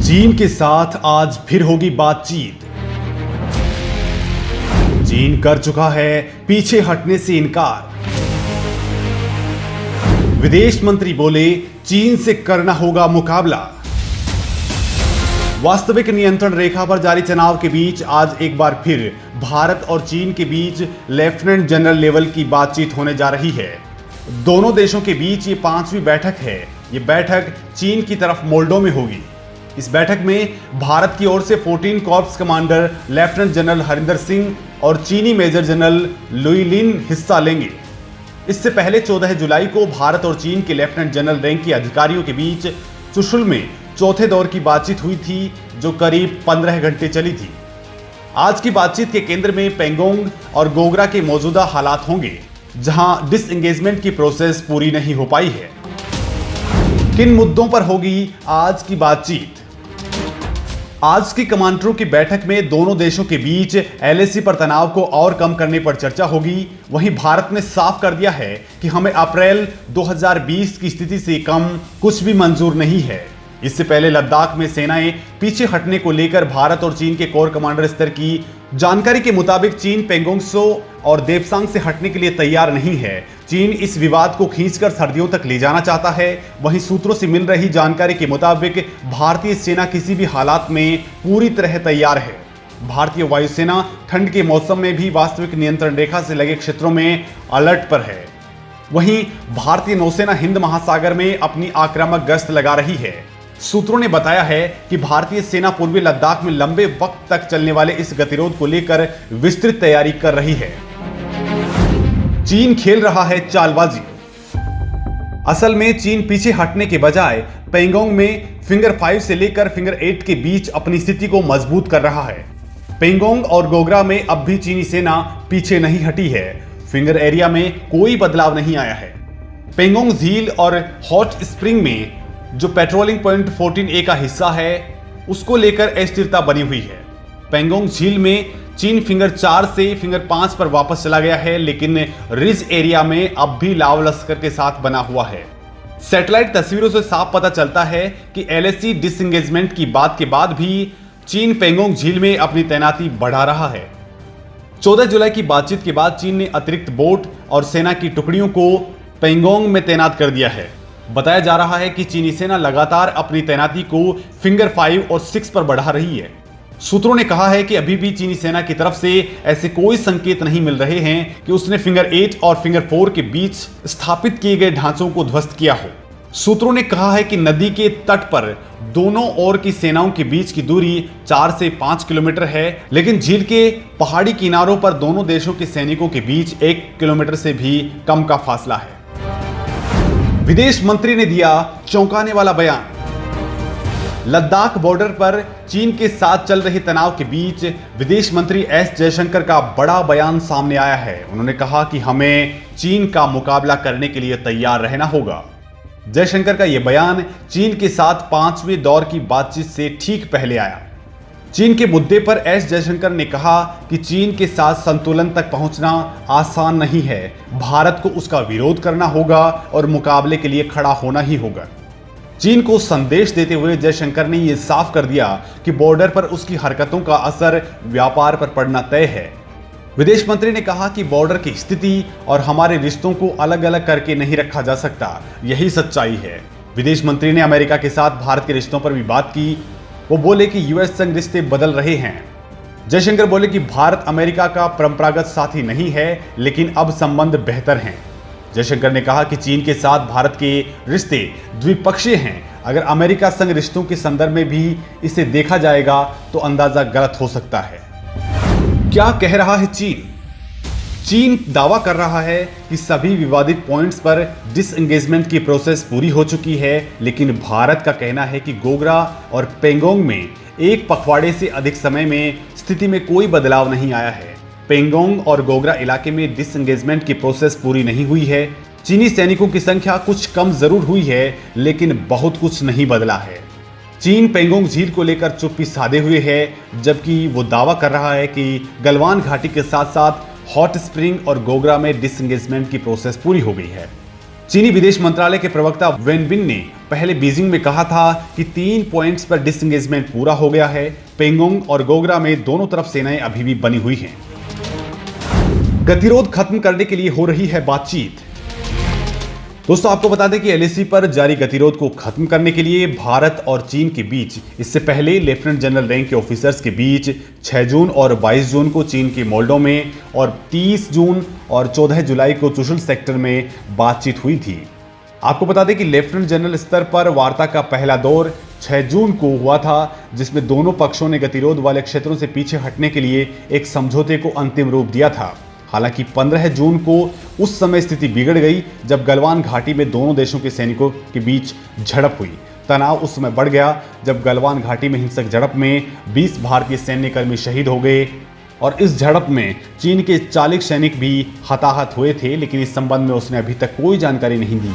चीन के साथ आज फिर होगी बातचीत। चीन कर चुका है पीछे हटने से इनकार। विदेश मंत्री बोले चीन से करना होगा मुकाबला। वास्तविक नियंत्रण रेखा पर जारी तनाव के बीच आज एक बार फिर भारत और चीन के बीच लेफ्टिनेंट जनरल लेवल की बातचीत होने जा रही है। दोनों देशों के बीच ये 5वीं बैठक है। ये बैठक चीन की तरफ मोल्डो में होगी। इस बैठक में भारत की ओर से 14 corps commander lieutenant general Harinder Singh और चीनी मेजर जनरल लुई लिन हिस्सा लेंगे। इससे पहले 14 जुलाई को भारत और चीन के लेफ्टिनेंट जनरल रैंक के अधिकारियों के बीच चुशुल में चौथे दौर की बातचीत हुई थी, जो करीब 15 घंटे चली थी। आज की बातचीत के केंद्र में पेंगोंग और गोगरा के मौजूदा हालात होंगे, जहां डिसएंगेजमेंट की प्रोसेस पूरी नहीं हो पाई है। किन मुद्दों पर होगी आज की बातचीत? आज की कमांडरों की बैठक में दोनों देशों के बीच एलएसी पर तनाव को और कम करने पर चर्चा होगी। वहीं भारत ने साफ कर दिया है कि हमें अप्रैल 2020 की स्थिति से कम कुछ भी मंजूर नहीं है। इससे पहले लद्दाख में सेनाएं पीछे हटने को लेकर भारत और चीन के कोर कमांडर स्तर की जानकारी के मुताबिक चीन पेंगोंग त्सो और देपसांग से हटने के लिए तैयार नहीं है। चीन इस विवाद को खींचकर सर्दियों तक ले जाना चाहता है। वहीं सूत्रों से मिल रही जानकारी के मुताबिक भारतीय सेना किसी भी हालात में पूरी तरह तैयार है। भारतीय वायुसेना ठंड के मौसम में भी वास्तविक नियंत्रण रेखा से लगे क्षेत्रों में अलर्ट पर है। वहीं भारतीय नौसेना हिंद महासागर में अपनी आक्रामक गश्त लगा रही है। सूत्रों ने बताया है कि भारतीय सेना पूर्वी लद्दाख में लंबे वक्त तक चलने वाले इस गतिरोध को लेकर विस्तृत तैयारी कर रही है। चीन खेल रहा है चालबाजी। असल में चीन पीछे हटने के बजाय पेंगोंग में फिंगर 5 से लेकर फिंगर 8 के बीच अपनी स्थिति को मजबूत कर रहा है। पेंगोंग और गोगरा में अब भी चीनी सेना पीछे नहीं हटी है। फिंगर एरिया में कोई बदलाव नहीं आया है। पेंगोंग झील और हॉट स्प्रिंग में जो पेट्रोलिंग पॉइंट 14A का हिस्सा है, उसको लेकर अस्थिरता बनी हुई है। पेंगोंग झील में चीन फिंगर 4 से फिंगर 5 पर वापस चला गया है, लेकिन रिज एरिया में अब भी लाव लश्कर के साथ बना हुआ है। सैटेलाइट तस्वीरों से साफ पता चलता है कि एलएसी डिसएंगेजमेंट की बात के बाद भी चीन पेंगोंग झील में अपनी तैनाती बढ़ा रहा है। 14 जुलाई की बातचीत के बाद चीन ने अतिरिक्त बोट और सेना की टुकड़ियों को पेंगोंग में तैनात कर दिया है। बताया जा रहा है कि चीनी सेना लगातार अपनी तैनाती को फिंगर 5 और 6 पर बढ़ा रही है। सूत्रों ने कहा है कि अभी भी चीनी सेना की तरफ से ऐसे कोई संकेत नहीं मिल रहे हैं कि उसने फिंगर 8 और फिंगर 4 के बीच स्थापित किए गए ढांचों को ध्वस्त किया हो। सूत्रों ने कहा है कि नदी के तट पर दोनों ओर की सेनाओं के बीच की दूरी 4 से 5 किलोमीटर है, लेकिन झील के पहाड़ी किनारों पर दोनों देशों के सैनिकों के बीच 1 किलोमीटर से भी कम का फासला है। विदेश मंत्री ने दिया चौंकाने वाला बयान। लद्दाख बॉर्डर पर चीन के साथ चल रहे तनाव के बीच विदेश मंत्री एस जयशंकर का बड़ा बयान सामने आया है। उन्होंने कहा कि हमें चीन का मुकाबला करने के लिए तैयार रहना होगा। जयशंकर का यह बयान चीन के साथ 5वें दौर की बातचीत से ठीक पहले आया। चीन के मुद्दे पर एस जयशंकर ने कहा कि चीन के साथ संतुलन तक पहुंचना आसान नहीं है। भारत को उसका विरोध करना होगा और मुकाबले के लिए खड़ा होना ही होगा। चीन को संदेश देते हुए जयशंकर ने यह साफ कर दिया कि बॉर्डर पर उसकी हरकतों का असर व्यापार पर पड़ना तय है। विदेश मंत्री ने कहा कि बॉर्डर की स्थिति और हमारे रिश्तों को अलग अलग करके नहीं रखा जा सकता, यही सच्चाई है। विदेश मंत्री ने अमेरिका के साथ भारत के रिश्तों पर भी बात की। वो बोले कि यूएस संग रिश्ते बदल रहे हैं। जयशंकर बोले कि भारत अमेरिका का परंपरागत साथी नहीं है, लेकिन अब संबंध बेहतर हैं। जयशंकर ने कहा कि चीन के साथ भारत के रिश्ते द्विपक्षीय हैं। अगर अमेरिका संग रिश्तों के संदर्भ में भी इसे देखा जाएगा तो अंदाजा गलत हो सकता है। क्या कह रहा है चीन? चीन दावा कर रहा है कि सभी विवादित पॉइंट्स पर डिसएंगेजमेंट की प्रोसेस पूरी हो चुकी है, लेकिन भारत का कहना है कि गोगरा और पेंगोंग में एक पखवाड़े से अधिक समय में स्थिति में कोई बदलाव नहीं आया है। पेंगोंग और गोगरा इलाके में डिसएंगेजमेंट की प्रोसेस पूरी नहीं हुई है। चीनी सैनिकों की संख्या कुछ कम जरूर हुई है, लेकिन बहुत कुछ नहीं बदला है। चीन पेंगोंग झील को लेकर चुप्पी साधे हुए है, जबकि वो दावा कर रहा है कि गलवान घाटी के साथ साथ हॉट स्प्रिंग और गोगरा में डिसएंगेजमेंट की प्रोसेस पूरी हो गई है। चीनी विदेश मंत्रालय के प्रवक्ता वेनबिन ने पहले बीजिंग में कहा था कि 3 पॉइंट्स पर डिसएंगेजमेंट पूरा हो गया है। पेंगोंग और गोगरा में दोनों तरफ सेनाएं अभी भी बनी हुई हैं। गतिरोध खत्म करने के लिए हो रही है बातचीत। दोस्तों, आपको बता दें कि एलएसी पर जारी गतिरोध को खत्म करने के लिए भारत और चीन के बीच इससे पहले लेफ्टिनेंट जनरल रैंक के ऑफिसर्स के बीच 6 जून और 22 जून को चीन के मोल्डो में और 30 जून और 14 जुलाई को चुशुल सेक्टर में बातचीत हुई थी। आपको बता दें कि लेफ्टिनेंट जनरल स्तर पर वार्ता का पहला दौर 6 जून को हुआ था, जिसमें दोनों पक्षों ने गतिरोध वाले क्षेत्रों से पीछे हटने के लिए एक समझौते को अंतिम रूप दिया था। हालांकि 15 जून को उस समय स्थिति बिगड़ गई जब गलवान घाटी में दोनों देशों के सैनिकों के बीच झड़प हुई। तनाव उस समय बढ़ गया जब गलवान घाटी में हिंसक झड़प में 20 भारतीय सैन्यकर्मी शहीद हो गए और इस झड़प में चीन के 40 सैनिक भी हताहत हुए थे, लेकिन इस संबंध में उसने अभी तक कोई जानकारी नहीं दी।